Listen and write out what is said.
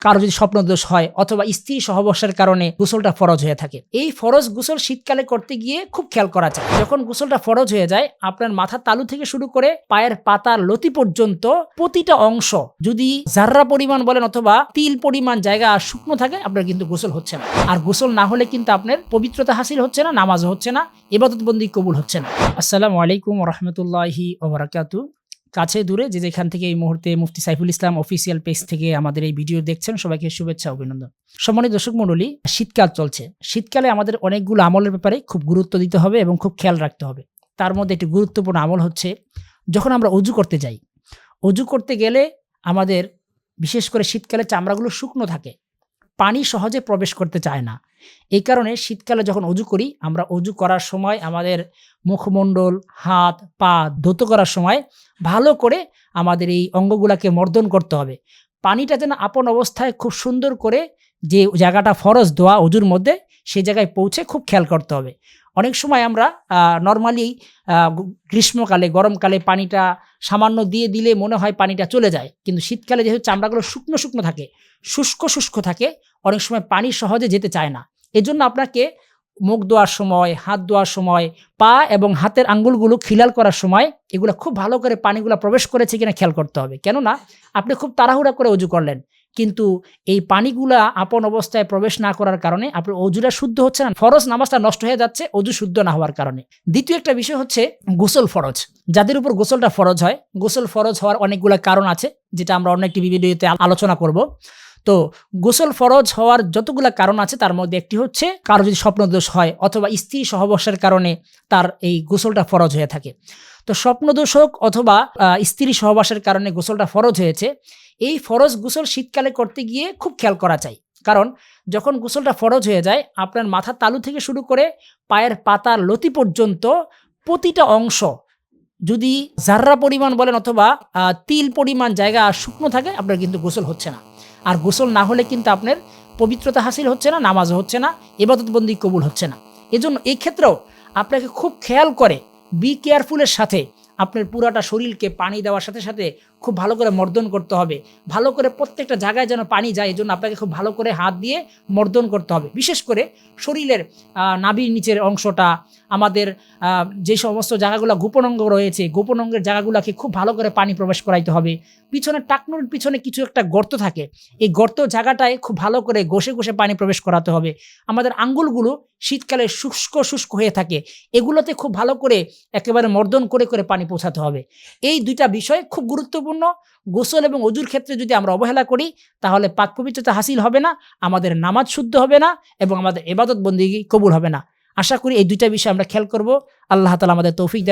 কারো যদি স্বপ্নদোষ হয় অথবা স্ত্রী সহবাসের কারণে গোসলটা ফরজ হয়ে থাকে। এই ফরজ গোসল শীতকালে করতে গিয়ে খুব খেয়াল করা চাই। যখন গোসলটা ফরজ হয়ে যায়, আপনার মাথার তালু থেকে শুরু করে পায়ের পাতার লতি পর্যন্ত প্রতিটা অংশ যদি জাররা পরিমাণ বলেন অথবা তিল পরিমাণ জায়গা আর শুকনো থাকে, আপনার কিন্তু গোসল হচ্ছে না। আর গোসল না হলে কিন্তু আপনার পবিত্রতা হাসিল হচ্ছে না, নামাজ হচ্ছে না, ইবাদত বন্দি কবুল হচ্ছে না। আসসালামু আলাইকুম ওয়া রাহমাতুল্লাহি ওয়া বারাকাতুহু। কাছে দূরে যে যেখান থেকে এই মুহূর্তে মুফতি সাইফুল ইসলাম অফিসিয়াল পেজ থেকে আমাদের এই ভিডিও দেখছেন, সবাইকে শুভেচ্ছা অভিনন্দন। সম্মানিত দর্শক মণ্ডলী, শীতকাল চলছে। শীতকালে আমাদের অনেকগুলো আমলের ব্যাপারে খুব গুরুত্ব দিতে হবে এবং খুব খেয়াল রাখতে হবে। তার মধ্যে একটি গুরুত্বপূর্ণ আমল হচ্ছে, যখন আমরা অজু করতে যাই, অজু করতে গেলে আমাদের বিশেষ করে শীতকালে চামড়াগুলো শুকনো থাকে, পানি সহজে প্রবেশ করতে চায় না। এই কারণে শীতকালে যখন অজু করি, আমরা অজু করার সময় আমাদের মুখমণ্ডল, হাত, পা ধৌত করার সময় ভালো করে আমাদের এই অঙ্গগুলাকে মর্দন করতে হবে। পানিটা যেন আপন অবস্থায় খুব সুন্দর করে যে জায়গাটা ফরজ দোয়া অজুর মধ্যে, সেই জায়গায় পৌঁছে খুব খেয়াল করতে হবে। অনেক সময় আমরা নর্মালি গ্রীষ্মকালে, গরমকালে পানিটা সামান্য দিয়ে দিলে মনে হয় পানিটা চলে যায়, কিন্তু শীতকালে যেহেতু চামড়াগুলো শুকনো শুকনো থাকে, শুষ্ক শুষ্ক থাকে, অনেক সময় পানি সহজে যেতে চায় না। এজন্য আপনাকে মুখ ধোয়ার সময়, হাত ধোয়ার সময়, পা এবং হাতের আঙ্গুলগুলো খিলাল করার সময় এগুলো খুব ভালো করে পানিগুলো প্রবেশ করেছে কিনা খেয়াল করতে হবে। কেননা আপনি খুব তাড়াহুড়া করে অজু করলেন, কিন্তু এই পানিগুলা আপন অবস্থায় প্রবেশ না করার কারণে আপনার অজুটা শুদ্ধ হচ্ছে না, ফরজ নামাজটা নষ্ট হয়ে যাচ্ছে অজু শুদ্ধ না হওয়ার কারণে। দ্বিতীয় একটা বিষয় হচ্ছে গোসল ফরজ। যাদের উপর গোসলটা ফরজ হয়, গোসল ফরজ হওয়ার অনেকগুলো কারণ আছে, যেটা আমরা অন্য একটি ভিডিওতে আলোচনা করব। তো গোসল ফরজ হওয়ার যতগুলো কারণ আছে, তার মধ্যে একটি হচ্ছে, কারো যদি স্বপ্নদোষ হয় অথবা স্ত্রী সহবাসের কারণে তার এই গোসলটা ফরজ হয়ে থাকে। তো স্বপ্নদোষ হোক অথবা স্ত্রী সহবাসের কারণে গোসলটা ফরজ হয়েছে, এই ফরজ গোসল শীতকালে করতে গিয়ে খুব খেয়াল করা চাই। কারণ যখন গোসলটা ফরজ হয়ে যায়, আপনার মাথার তালু থেকে শুরু করে পায়ের পাতার লতি পর্যন্ত প্রতিটা অংশ যদি জাররা পরিমাণ বলেন অথবা তিল পরিমাণ জায়গা শুকনো থাকে, আপনার কিন্তু গোসল হচ্ছে না। আর গোসল না হলে কিন্তু আপনার পবিত্রতা হাসিল হচ্ছে না, নামাজ হচ্ছে না, ইবাদত বন্দি কবুল হচ্ছে না। এজন্য এই ক্ষেত্রেও আপনাকে খুব খেয়াল করে, বি কেয়ারফুলের সাথে আপনার পুরাটা শরীরকে পানি দেওয়ার সাথে সাথে খুব ভালো করে মর্দন করতে হবে। ভালো করে প্রত্যেকটা জায়গায় যেন পানি যায়, এই জন্য আপনাকে খুব ভালো করে হাত দিয়ে মর্দন করতে হবে। বিশেষ করে শরীরের নাভির নিচের অংশটা, আমাদের যে সমস্ত জায়গাগুলো গোপন অঙ্গ রয়েছে, গোপন অঙ্গের জায়গাগুলোকে খুব ভালো করে পানি প্রবেশ করাইতে হবে। পিছনে টাকনুর পিছনে কিছু একটা গর্ত থাকে, এই গর্ত জায়গাটায় খুব ভালো করে ঘষে ঘষে পানি প্রবেশ করাতে হবে। আমাদের আঙ্গুলগুলো শীতকালে শুষ্ক শুষ্ক হয়ে থাকে, এগুলোতে খুব ভালো করে একেবারে মর্দন করে করে পানি পৌঁছাতে হবে। এই দুইটা বিষয় খুব গুরুত্বপূর্ণ। গোসল এবং অজুর ক্ষেত্রে যদি আমরা অবহেলা করি, তাহলে পাক পবিত্রতা হাসিল হবে না, আমাদের নামাজ শুদ্ধ হবে না এবং আমাদের ইবাদত বন্দেগী কবুল হবে না। আশা করি এই দুইটা বিষয় আমরা খেয়াল করব। আল্লাহ তাআলা আমাদের তৌফিক